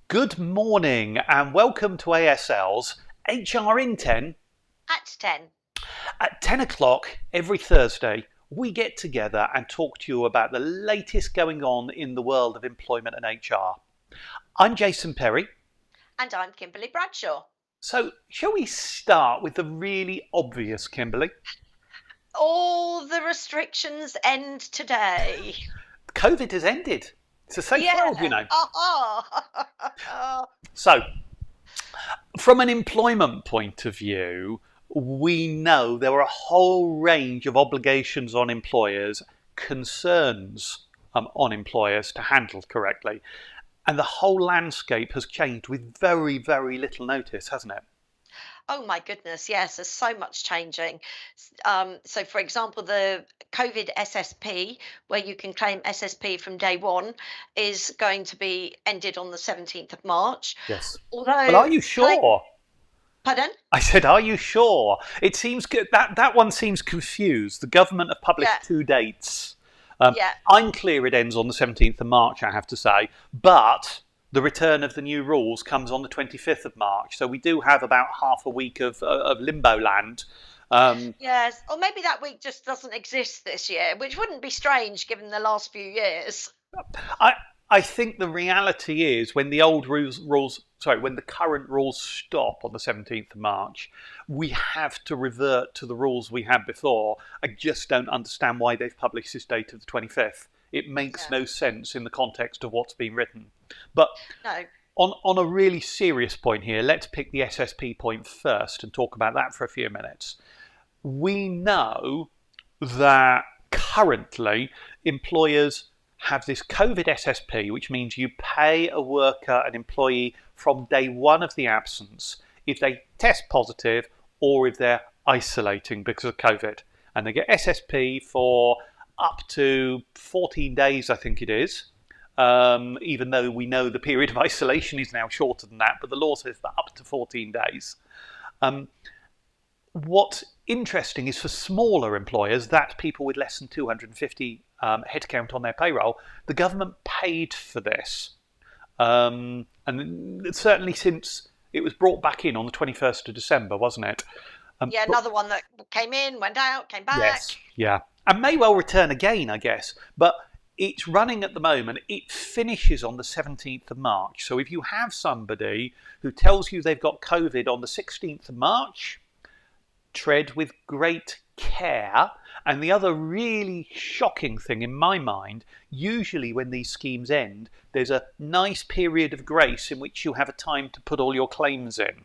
Good morning and welcome to ASL's HR in 10. At 10. At 10 o'clock every Thursday, we get together and talk to you about the latest going on in the world of employment and HR. I'm Jason Perry. And I'm Kimberly Bradshaw. So, shall we start with the really obvious, Kimberly? All the restrictions end today. COVID has ended. It's a safe Yeah. world, you know. Oh. So, from an employment point of view, we know there are a whole range of obligations on employers, concerns on employers to handle correctly. And the whole landscape has changed with very, very little notice, hasn't it? Oh my goodness, yes, there's so much changing. So, for example, the COVID SSP, where you can claim SSP from day one, is going to be ended on the 17th of March. Yes. Well, Although, are you sure? pardon? I said, are you sure? It seems good. That one seems confused. The government have Yeah, published two dates. yeah. I'm clear it ends on the 17th of March, I have to say, but the return of the new rules comes on the 25th of March. So we do have about half a week of limbo land. Yes, or maybe that week just doesn't exist this year, which wouldn't be strange given the last few years. I I think the reality is when the old when the current rules stop on the 17th of March, we have to revert to the rules we had before. I just don't understand why they've published this date of the 25th. It makes Yeah. no sense in the context of what's been written. But No. on a really serious point here, let's pick the SSP point first and talk about that for a few minutes. We know that currently employers have this COVID SSP, which means you pay a worker, an employee, from day one of the absence if they test positive or if they're isolating because of COVID. And they get SSP for up to 14 days, I think it is. Even though we know the period of isolation is now shorter than that, but the law says that up to 14 days. Um, What's interesting is for smaller employers, that's people with less than 250 headcount on their payroll, the government paid for this. And certainly since it was brought back in on the 21st of December, wasn't it? Yeah, But another one that came in, went out, came back. yes, yeah. And may well return again, I guess. But it's running at the moment. It finishes on the 17th of March. So if you have somebody who tells you they've got COVID on the 16th of March, tread with great care. And the other really shocking thing in my mind, usually when these schemes end, there's a nice period of grace in which you have a time to put all your claims in.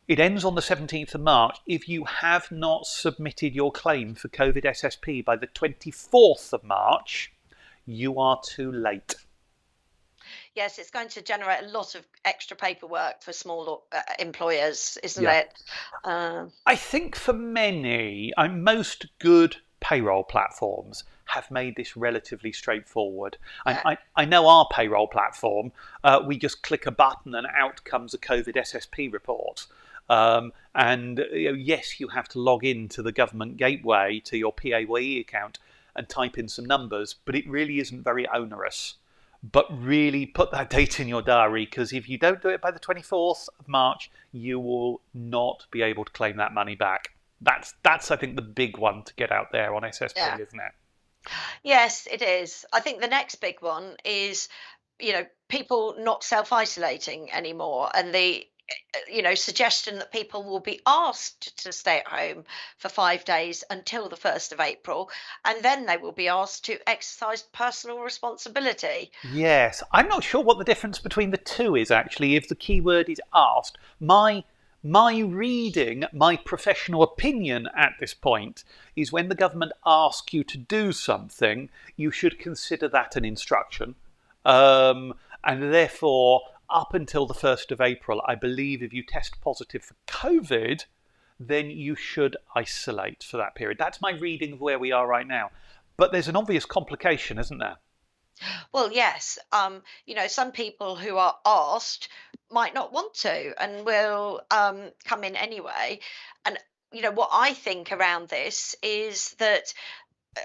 It ends on the 17th of March. If you have not submitted your claim for COVID SSP by the 24th of March, you are too late. Yes, it's going to generate a lot of extra paperwork for small employers, isn't Yeah. it? Um, I think for many, most good payroll platforms have made this relatively straightforward. yeah, I know our payroll platform, we just click a button and out comes a COVID SSP report. And yes, you have to log into the government gateway to your PAYE account and type in some numbers, but it really isn't very onerous. But really put that date in your diary, because if you don't do it by the 24th of March, you will not be able to claim that money back. That's I think the big one to get out there on SSP, yeah. isn't it? Yes, it is. I think the next big one is, people not self-isolating anymore, and the suggestion that people will be asked to stay at home for 5 days until the 1st of April, and then they will be asked to exercise personal responsibility. Yes, I'm not sure what the difference between the two is actually. If the keyword is asked, my reading, my professional opinion at this point is when the government asks you to do something, you should consider that an instruction, and therefore up until the 1st of April, I believe if you test positive for COVID, then you should isolate for that period. That's my reading of where we are right now. But there's an obvious complication, isn't there? Well, yes, some people who are asked might not want to and will come in anyway. And what I think around this is that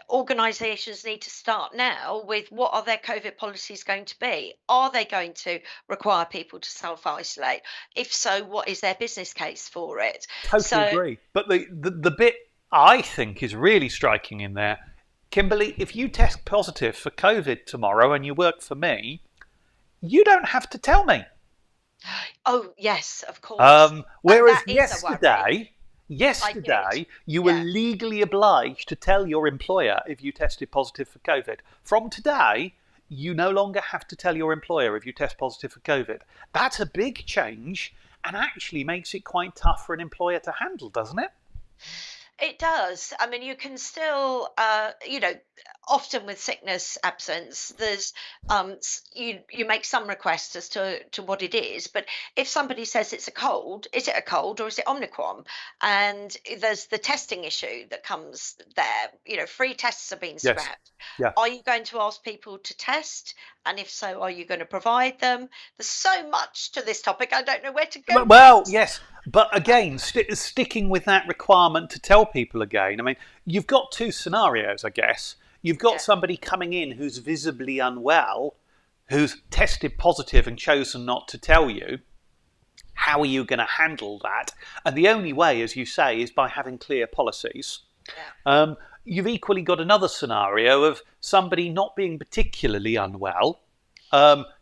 organisations need to start now with what are their COVID policies going to be? Are they going to require people to self isolate? If so, what is their business case for it? Totally So, agree. But the bit I think is really striking in there, Kimberly, if you test positive for COVID tomorrow and you work for me, you don't have to tell me. oh, yes, of course. Whereas That is a worry. I did. you were Yeah. legally obliged to tell your employer if you tested positive for COVID. From today, you no longer have to tell your employer if you test positive for COVID. That's a big change and actually makes it quite tough for an employer to handle, doesn't it? It does. I mean, you can still, often with sickness absence, there's you make some requests as to what it is. But if somebody says it's a cold, is it a cold or is it Omicron? And there's the testing issue that comes there. Free tests are being Yes. scrapped. Yeah. Are you going to ask people to test? And if so, are you going to provide them? There's so much to this topic. I don't know where to go Well, next. yes, but again, sticking with that requirement to tell people again. I mean, you've got two scenarios, I guess. You've got Yeah. somebody coming in who's visibly unwell, who's tested positive and chosen not to tell you. How are you going to handle that? And the only way, as you say, is by having clear policies. Yeah. You've equally got another scenario of somebody not being particularly unwell,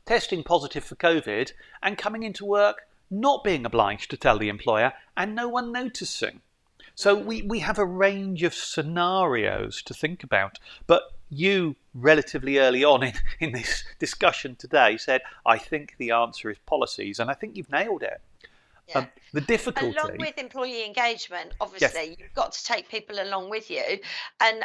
testing positive for COVID, and coming into work not being obliged to tell the employer and no one noticing. So we have a range of scenarios to think about. But you, relatively early on in this discussion today, said, I think the answer is policies, and I think you've nailed it. Yeah. The Along difficulty, with employee engagement, yes, obviously, you've got to take people along with you and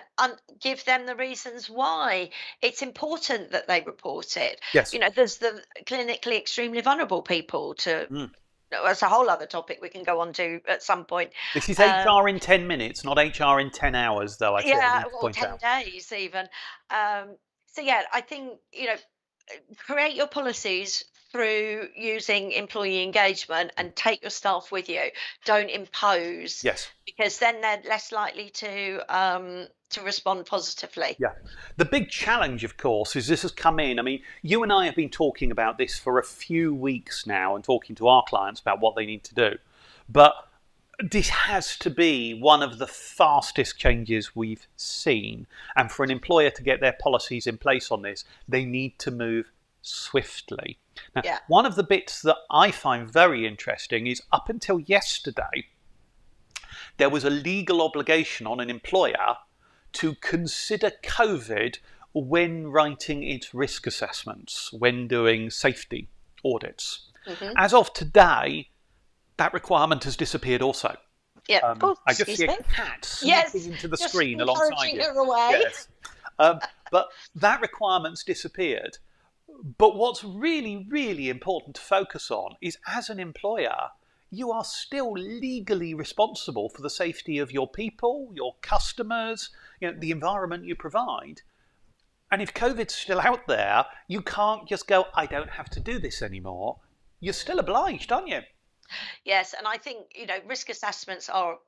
give them the reasons why it's important that they report it. yes. There's the clinically extremely vulnerable people to. Mm. That's a whole other topic we can go on to at some point. This is Um, HR in 10 minutes, not HR in 10 hours, though, I feel I yeah, need to or point 10 out. days even. So yeah, I think, create your policies through using employee engagement and take your staff with you. Don't impose, Yes. because then they're less likely to respond positively. Yeah. The big challenge, of course, is this has come in. I mean, you and I have been talking about this for a few weeks now and talking to our clients about what they need to do. But this has to be one of the fastest changes we've seen. And for an employer to get their policies in place on this, they need to move swiftly. Now, Yeah. one of the bits that I find very interesting is up until yesterday, there was a legal obligation on an employer to consider COVID when writing its risk assessments, when doing safety audits. Hmm. As of today, that requirement has disappeared also. Yeah. Oh, I just see excuse a me. cat Yes, sneaking into the just screen alongside encouraging you. her away. Yes. But that requirement's disappeared. But what's really, really important to focus on is, as an employer, you are still legally responsible for the safety of your people, your customers, the environment you provide. And if COVID's still out there, you can't just go, I don't have to do this anymore. You're still obliged, aren't you? Yes, and I think, risk assessments are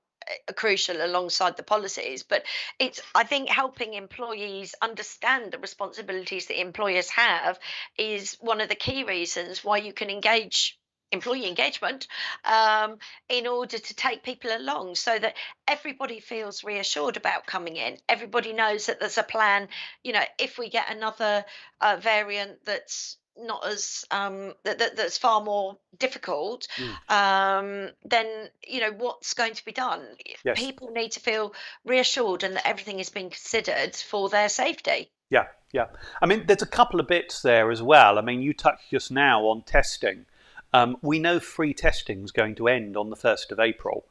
crucial alongside the policies, but it's, I think, helping employees understand the responsibilities that employers have is one of the key reasons why you can engage employee engagement, in order to take people along so that everybody feels reassured about coming in. Everybody knows that there's a plan. If we get another variant that's not as that's far more difficult, Mm. then what's going to be done. Yes. People need to feel reassured and that everything is being considered for their safety. Yeah, yeah. I mean, there's a couple of bits there as well. I mean, you touched just now on testing. We know free testing is going to end on the 1st of April.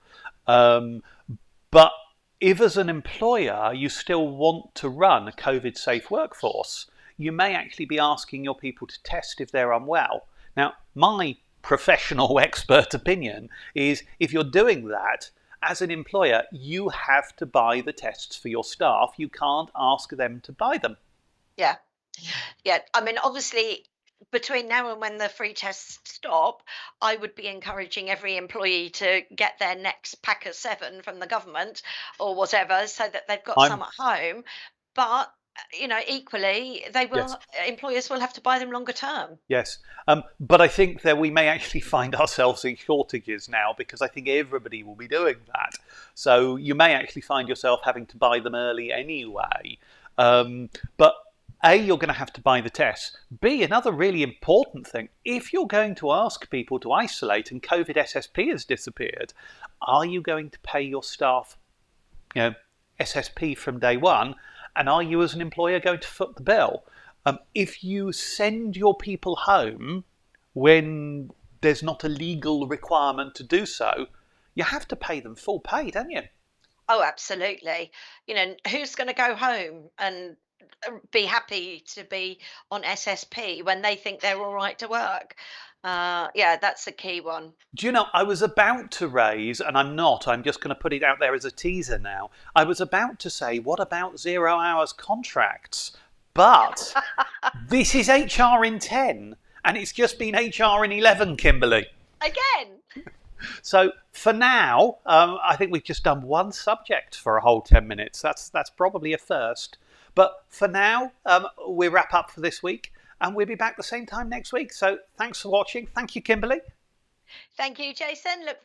But if, as an employer, you still want to run a COVID safe workforce, you may actually be asking your people to test if they're unwell. Now, my professional expert opinion is, if you're doing that, as an employer, you have to buy the tests for your staff. You can't ask them to buy them. Yeah. Yeah. I mean, obviously, between now and when the free tests stop, I would be encouraging every employee to get their next pack of 7 from the government or whatever, so that they've got I'm some at home. but equally, they Yes. will employers will have to buy them longer term. Yes, but I think that we may actually find ourselves in shortages now because I think everybody will be doing that. So you may actually find yourself having to buy them early anyway. But A, you're going to have to buy the tests. B, another really important thing, if you're going to ask people to isolate and COVID SSP has disappeared, are you going to pay your staff, SSP from day one? And are you as an employer going to foot the bill? If you send your people home when there's not a legal requirement to do so, you have to pay them full pay, don't you? Oh, absolutely. Who's going to go home and be happy to be on SSP when they think they're all right to work? Yeah, that's a key one. Do you know, I was about to raise, and I'm not, I'm just going to put it out there as a teaser now. I was about to say, what about 0 hours contracts? But this is HR in 10, and it's just been HR in 11, Kimberly. Again. So for now, I think we've just done one subject for a whole 10 minutes. That's probably a first. But for now, we wrap up for this week, and we'll be back the same time next week. So thanks for watching. Thank you, Kimberly. Thank you, Jason. Look